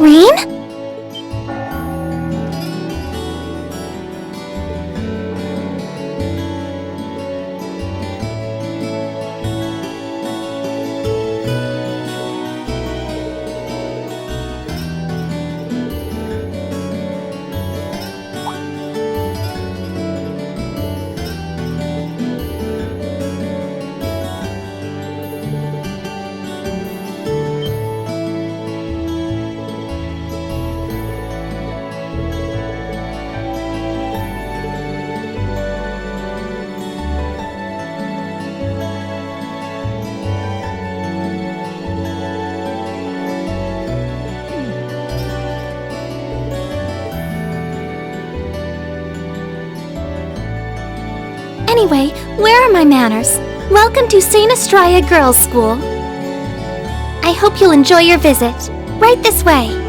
Rean? Anyway, where are my manners? Welcome to St. Estrella Girls' School. I hope you'll enjoy your visit. Right this way.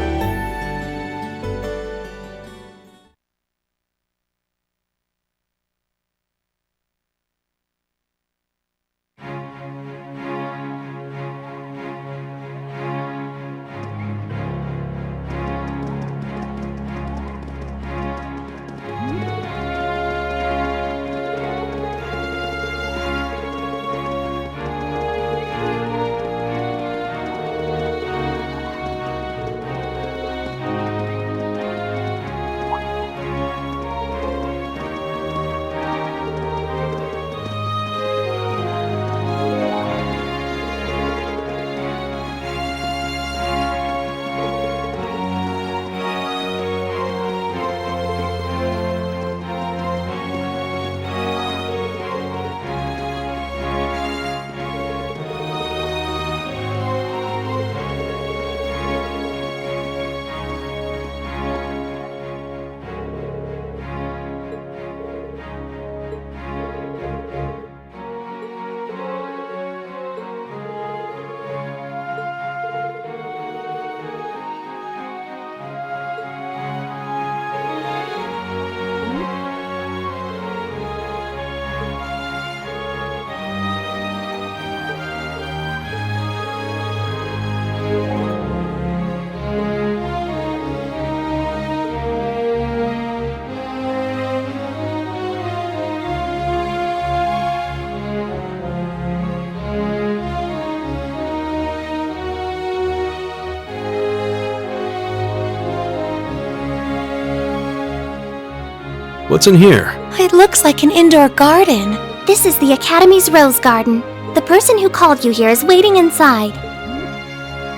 What's in here? It looks like an indoor garden. This is the Academy's Rose Garden. The person who called you here is waiting inside.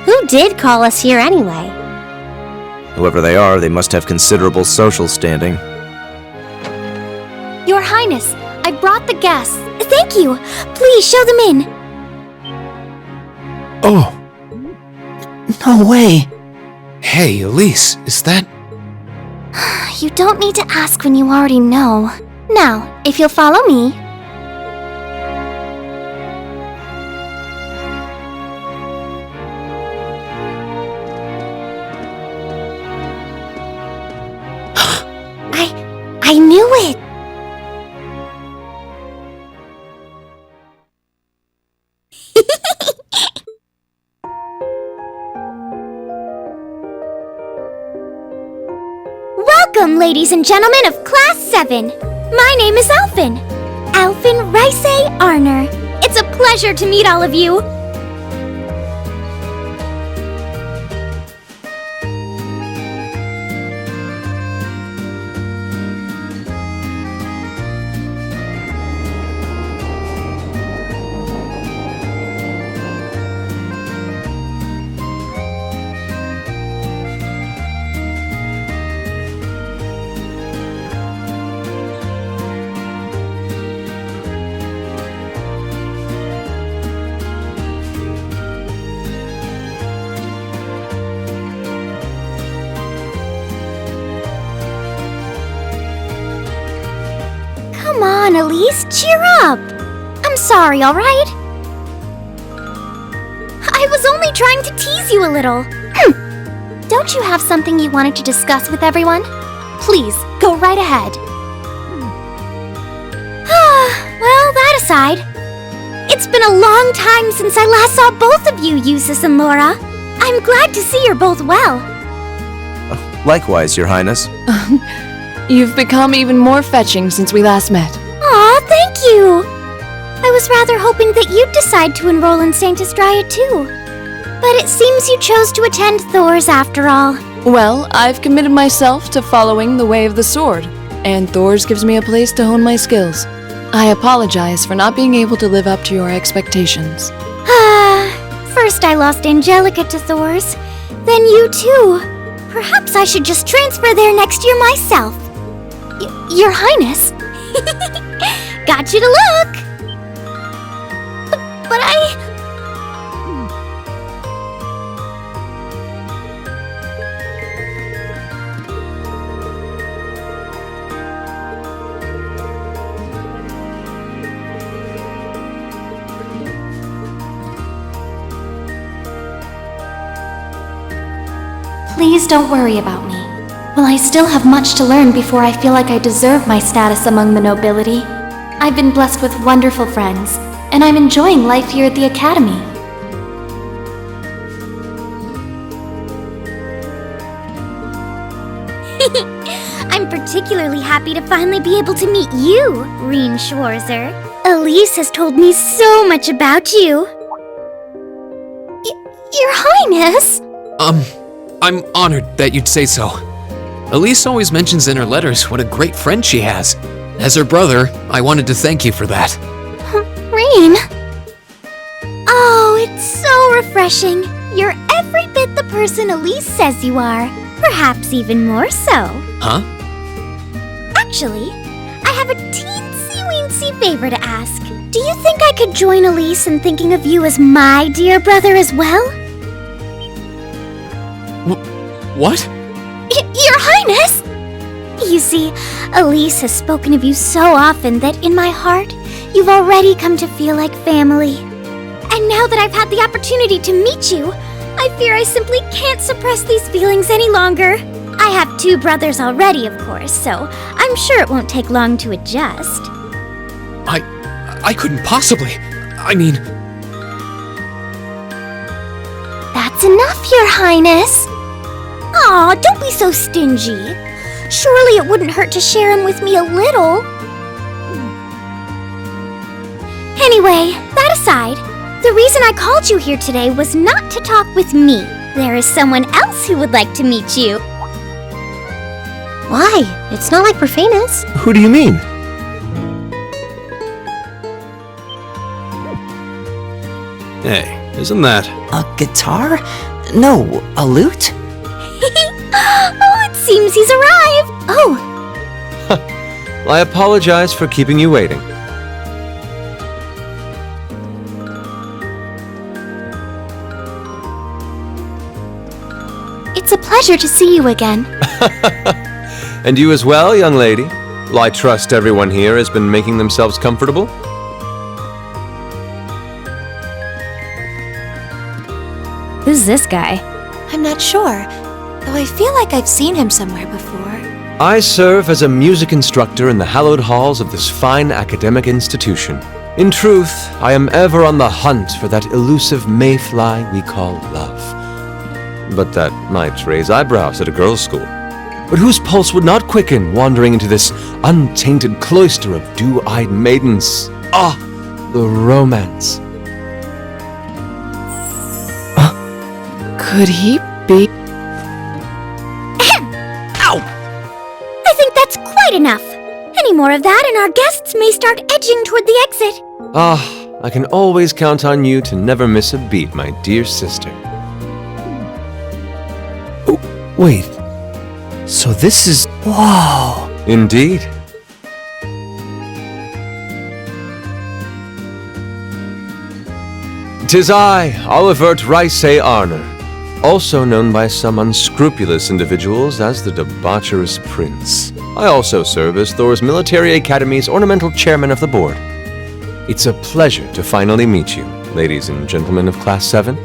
Who did call us here anyway? Whoever they are, they must have considerable social standing. Your Highness, I brought the guests. Thank you. Please show them in. Oh. No way. Hey, Elise, is that... You don't need to ask when you already know. Now, if you'll follow me... I knew it! Welcome, ladies and gentlemen of Class 7. My name is Alphin. Alphin Rice Arner. It's a pleasure to meet all of you. Come on, Elise, cheer up! I'm sorry, alright? I was only trying to tease you a little. Don't you have something you wanted to discuss with everyone? Please, go right ahead. Well, that aside, it's been a long time since I last saw both of you, Eustace and Laura. I'm glad to see you're both well. Likewise, Your Highness. You've become even more fetching since we last met. Aw, thank you! I was rather hoping that you'd decide to enroll in Saint Estrella too. But it seems you chose to attend Thor's after all. Well, I've committed myself to following the way of the sword, and Thor's gives me a place to hone my skills. I apologize for not being able to live up to your expectations. First I lost Angelica to Thor's, then you too. Perhaps I should just transfer there next year myself. Your Highness? Got you to look! But Please don't worry about me. While I still have much to learn before I feel like I deserve my status among the nobility, I've been blessed with wonderful friends, and I'm enjoying life here at the Academy. I'm particularly happy to finally be able to meet you, Rean Schwarzer. Elise has told me so much about you. Your Highness! I'm honored that you'd say so. Elise always mentions in her letters what a great friend she has. As her brother, I wanted to thank you for that. Rean! Oh, it's so refreshing. You're every bit the person Elise says you are. Perhaps even more so. Huh? Actually, I have a teensy-weensy favor to ask. Do you think I could join Elise in thinking of you as my dear brother as well? What? Your Highness! You see, Elise has spoken of you so often that in my heart, you've already come to feel like family. And now that I've had the opportunity to meet you, I fear I simply can't suppress these feelings any longer. I have 2 brothers already, of course, so I'm sure it won't take long to adjust. I couldn't possibly. I mean... That's enough, Your Highness. Aw, don't be so stingy. Surely it wouldn't hurt to share him with me a little. Anyway, that aside, the reason I called you here today was not to talk with me. There is someone else who would like to meet you. Why? It's not like we're famous. Who do you mean? Hey, isn't that... A guitar? No, a lute? Oh, it seems he's arrived. Oh, I apologize for keeping you waiting. it's a pleasure to see you again. And you as well, young lady. I trust everyone here has been making themselves comfortable? Who's this guy? I'm not sure, though I feel like I've seen him somewhere before. I serve as a music instructor in the hallowed halls of this fine academic institution. In truth, I am ever on the hunt for that elusive mayfly we call love. But that might raise eyebrows at a girls' school. But whose pulse would not quicken wandering into this untainted cloister of dew-eyed maidens? Ah, the romance. Could he be? Ow! I think that's quite enough. Any more of that and our guests may start edging toward the exit. Ah, I can always count on you to never miss a beat, my dear sister. Oh, wait. So this is... Whoa! Indeed. "'Tis I, Olivert Rice Arner, also known by some unscrupulous individuals as the Debaucherous Prince. I also serve as Thor's Military Academy's ornamental chairman of the board. It's a pleasure to finally meet you, ladies and gentlemen of Class 7.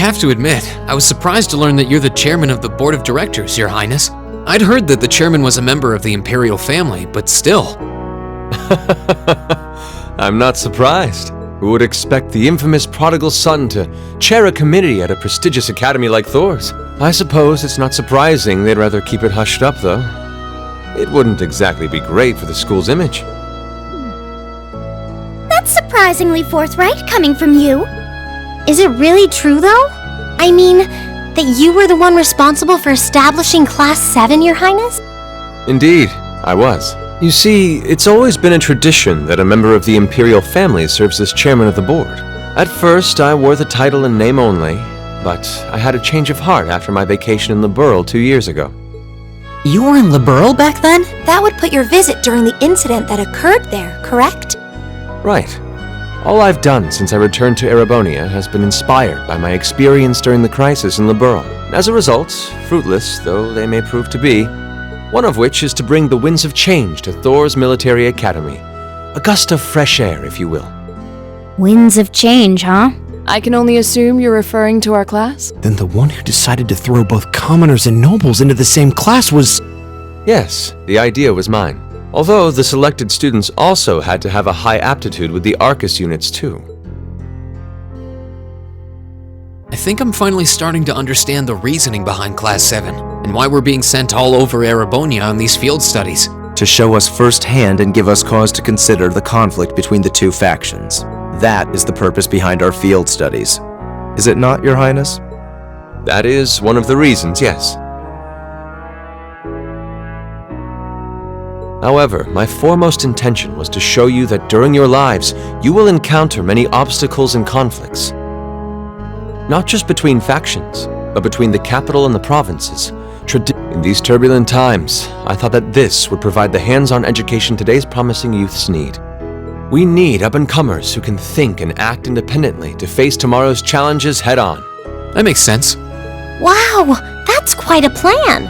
have to admit, I was surprised to learn that you're the chairman of the board of directors, Your Highness. I'd heard that the chairman was a member of the imperial family, but still. I'm not surprised. Who would expect the infamous prodigal son to chair a committee at a prestigious academy like Thor's? I suppose it's not surprising they'd rather keep it hushed up, though. It wouldn't exactly be great for the school's image. That's surprisingly forthright coming from you. Is it really true, though? I mean, that you were the one responsible for establishing Class 7, Your Highness? Indeed, I was. You see, it's always been a tradition that a member of the imperial family serves as chairman of the board. At first, I wore the title in name only, but I had a change of heart after my vacation in Liberl 2 years ago. You were in Liberl back then? That would put your visit during the incident that occurred there, correct? Right. All I've done since I returned to Erebonia has been inspired by my experience during the crisis in Liberl. As a result, fruitless though they may prove to be, one of which is to bring the winds of change to Thor's military academy. A gust of fresh air, if you will. Winds of change, huh? I can only assume you're referring to our class? Then the one who decided to throw both commoners and nobles into the same class was... Yes, the idea was mine. Although the selected students also had to have a high aptitude with the Arcus units too. I think I'm finally starting to understand the reasoning behind Class 7 and why we're being sent all over Erebonia on these field studies. To show us firsthand and give us cause to consider the conflict between the two factions. That is the purpose behind our field studies. Is it not, Your Highness? That is one of the reasons, yes. However, my foremost intention was to show you that during your lives, you will encounter many obstacles and conflicts. Not just between factions, but between the capital and the provinces. In these turbulent times, I thought that this would provide the hands-on education today's promising youths need. We need up-and-comers who can think and act independently to face tomorrow's challenges head-on. That makes sense. Wow, that's quite a plan.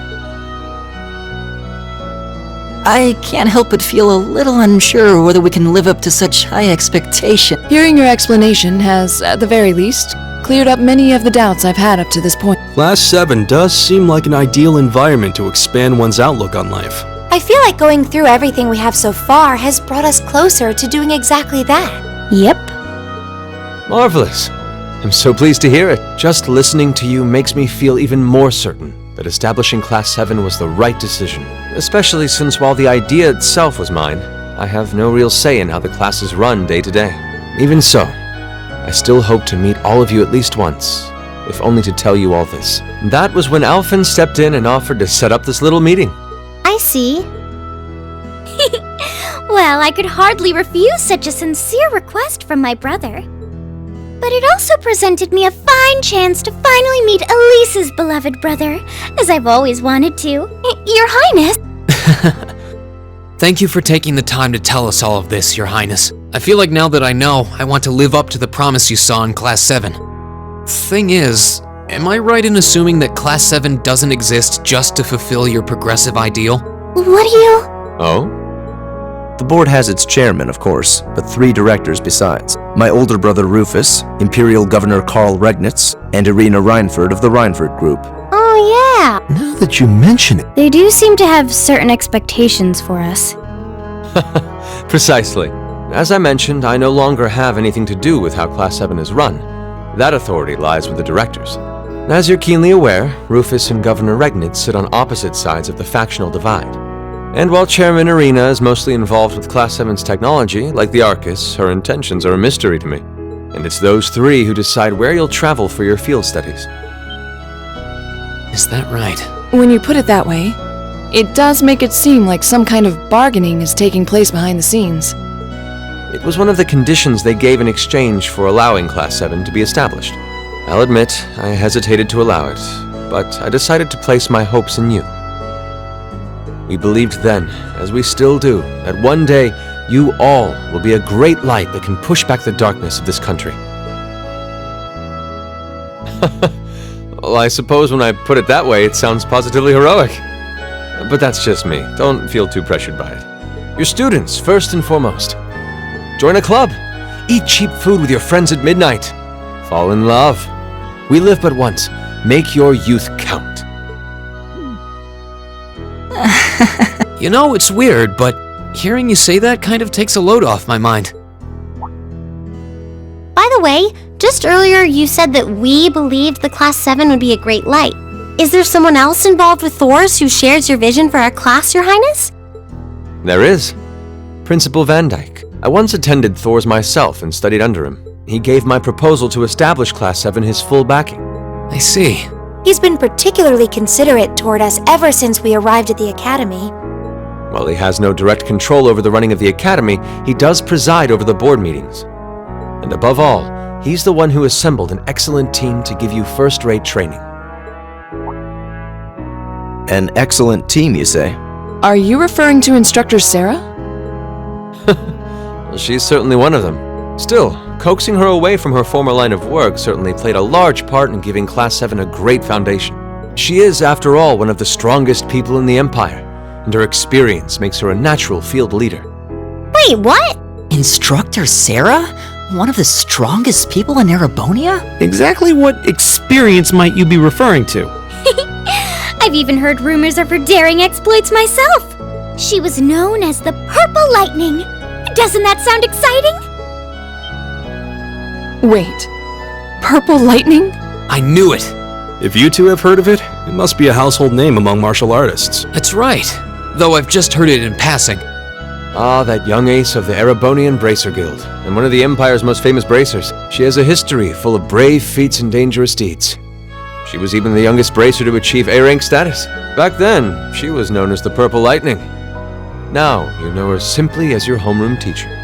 I can't help but feel a little unsure whether we can live up to such high expectation. Hearing your explanation has, at the very least, cleared up many of the doubts I've had up to this point. Class 7 does seem like an ideal environment to expand one's outlook on life. I feel like going through everything we have so far has brought us closer to doing exactly that. Yep. Marvelous. I'm so pleased to hear it. Just listening to you makes me feel even more certain that establishing Class 7 was the right decision. Especially since while the idea itself was mine, I have no real say in how the classes run day to day. Even so, I still hope to meet all of you at least once, if only to tell you all this. That was when Alphen stepped in and offered to set up this little meeting. I see. Well, I could hardly refuse such a sincere request from my brother. But it also presented me a fine chance to finally meet Elise's beloved brother, as I've always wanted to. Your Highness! Thank you for taking the time to tell us all of this, Your Highness. I feel like now that I know, I want to live up to the promise you saw in Class 7. Thing is, am I right in assuming that Class 7 doesn't exist just to fulfill your progressive ideal? What do you... Oh? The board has its chairman, of course, but 3 directors besides. My older brother Rufus, Imperial Governor Karl Regnitz, and Irina Reinford of the Reinford Group. Oh, yeah. Now that you mention it... They do seem to have certain expectations for us. Precisely. As I mentioned, I no longer have anything to do with how Class 7 is run. That authority lies with the directors. As you're keenly aware, Rufus and Governor Regnitz sit on opposite sides of the factional divide. And while Chairman Irina is mostly involved with Class 7's technology, like the Arcus, her intentions are a mystery to me. And it's those 3 who decide where you'll travel for your field studies. Is that right? When you put it that way, it does make it seem like some kind of bargaining is taking place behind the scenes. It was one of the conditions they gave in exchange for allowing Class 7 to be established. I'll admit, I hesitated to allow it, but I decided to place my hopes in you. We believed then, as we still do, that one day you all will be a great light that can push back the darkness of this country. Well, I suppose when I put it that way, it sounds positively heroic. But that's just me. Don't feel too pressured by it. Your students, first and foremost. Join a club. Eat cheap food with your friends at midnight. Fall in love. We live but once. Make your youth count. You know, it's weird, but hearing you say that kind of takes a load off my mind. By the way, just earlier you said that we believed the Class 7 would be a great light. Is there someone else involved with Thor's who shares your vision for our class, Your Highness? There is. Principal Van Dyke. I once attended Thor's myself and studied under him. He gave my proposal to establish Class 7 his full backing. I see. He's been particularly considerate toward us ever since we arrived at the Academy. While he has no direct control over the running of the Academy, he does preside over the board meetings. And above all, he's the one who assembled an excellent team to give you first-rate training. An excellent team, you say? Are you referring to Instructor Sarah? Well, she's certainly one of them. Still, coaxing her away from her former line of work certainly played a large part in giving Class 7 a great foundation. She is, after all, one of the strongest people in the Empire, and her experience makes her a natural field leader. Wait, what? Instructor Sarah? One of the strongest people in Erebonia? Exactly what experience might you be referring to? I've even heard rumors of her daring exploits myself. She was known as the Purple Lightning. Doesn't that sound exciting? Wait. Purple Lightning? I knew it. If you two have heard of it, it must be a household name among martial artists. That's right. Though I've just heard it in passing. Ah, that young ace of the Erebonian Bracer Guild, and one of the Empire's most famous bracers. She has a history full of brave feats and dangerous deeds. She was even the youngest bracer to achieve A-rank status. Back then, she was known as the Purple Lightning. Now, you know her simply as your homeroom teacher.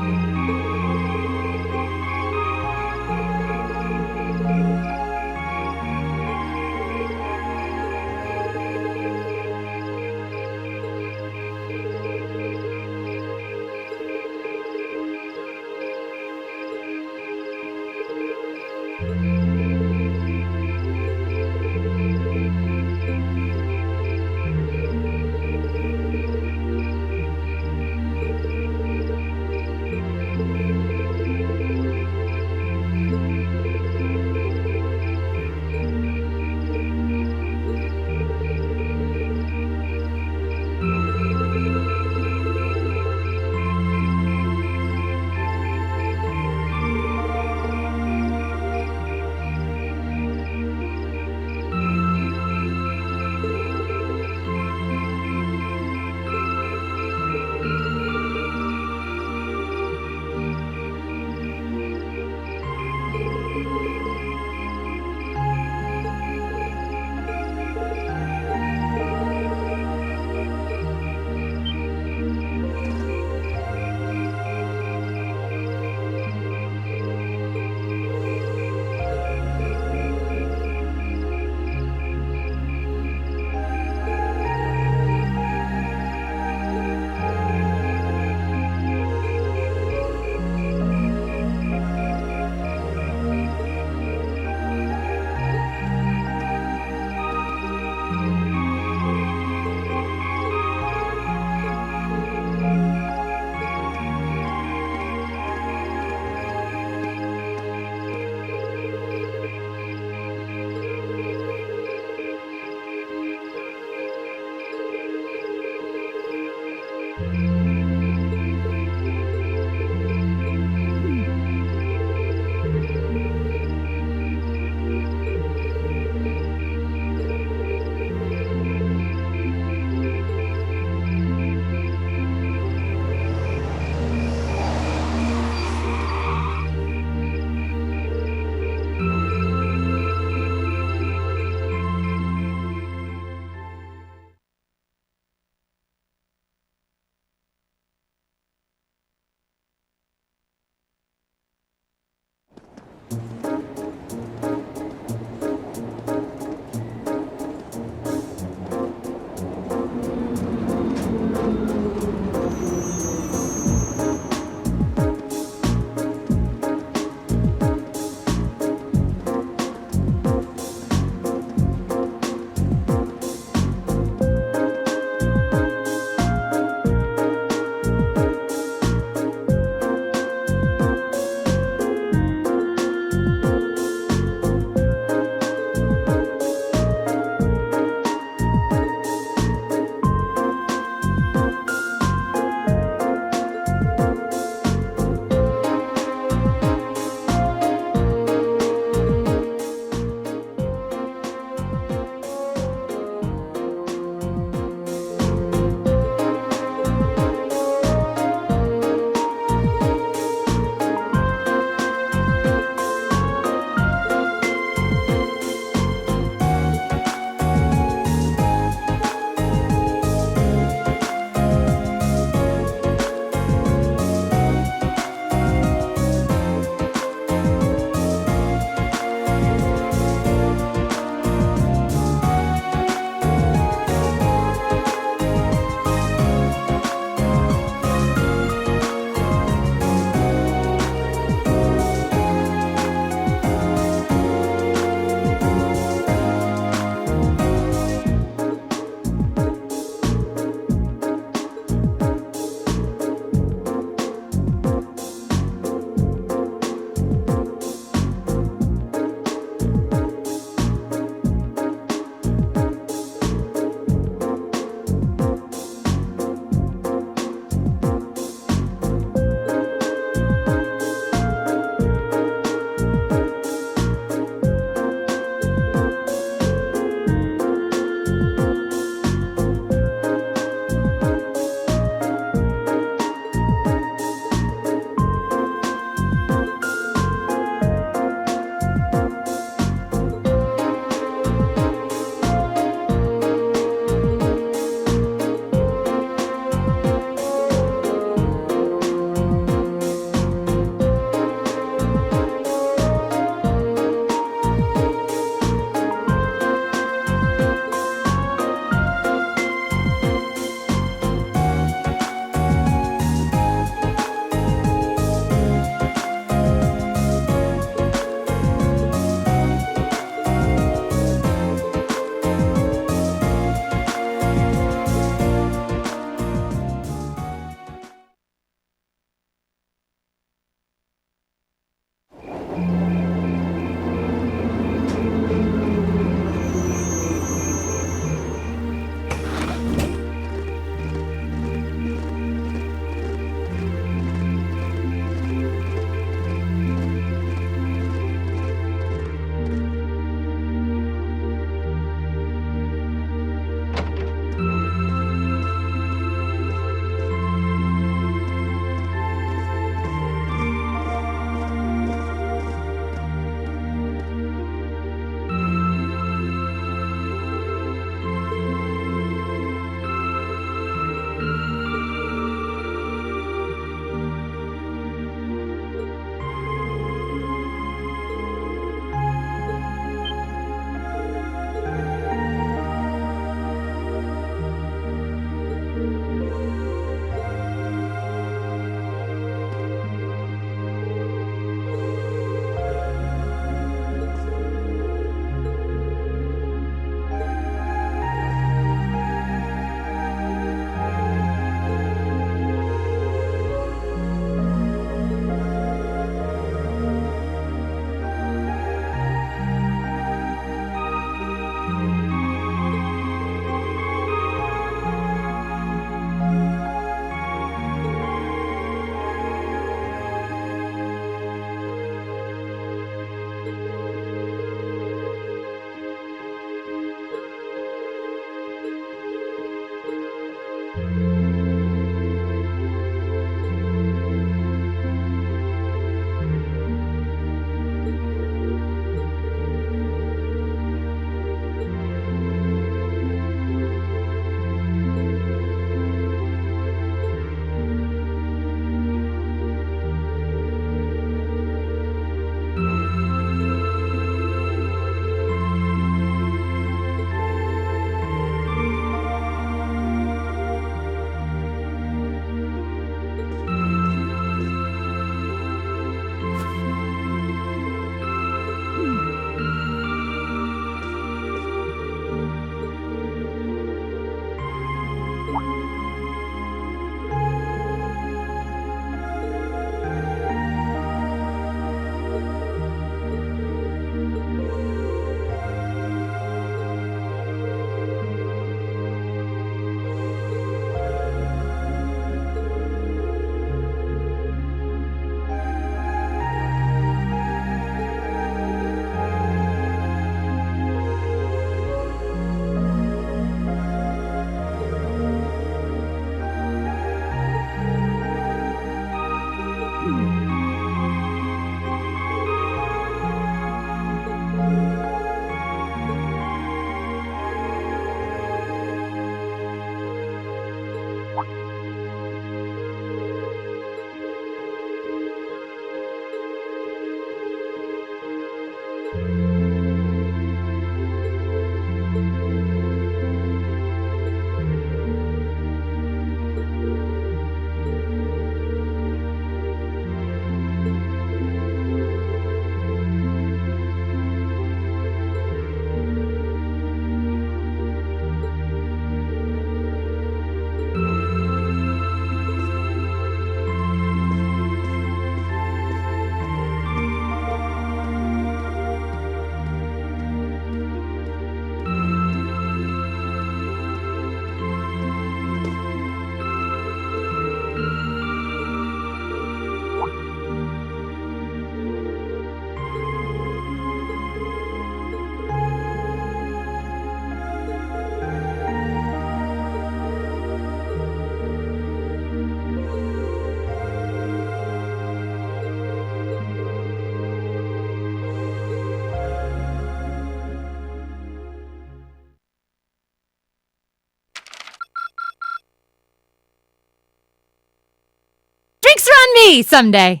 Drinks are on me someday.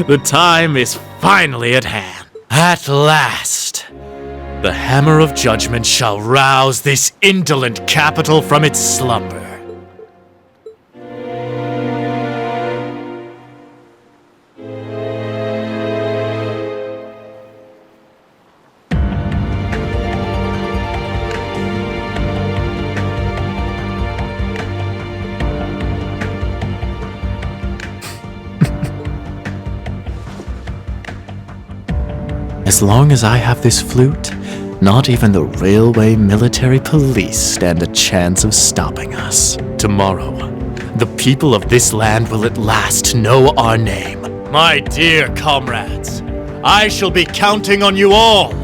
The time is finally at hand. At last, the hammer of judgment shall rouse this indolent capital from its slumber. As long as I have this flute, not even the railway military police stand a chance of stopping us. Tomorrow, the people of this land will at last know our name. My dear comrades, I shall be counting on you all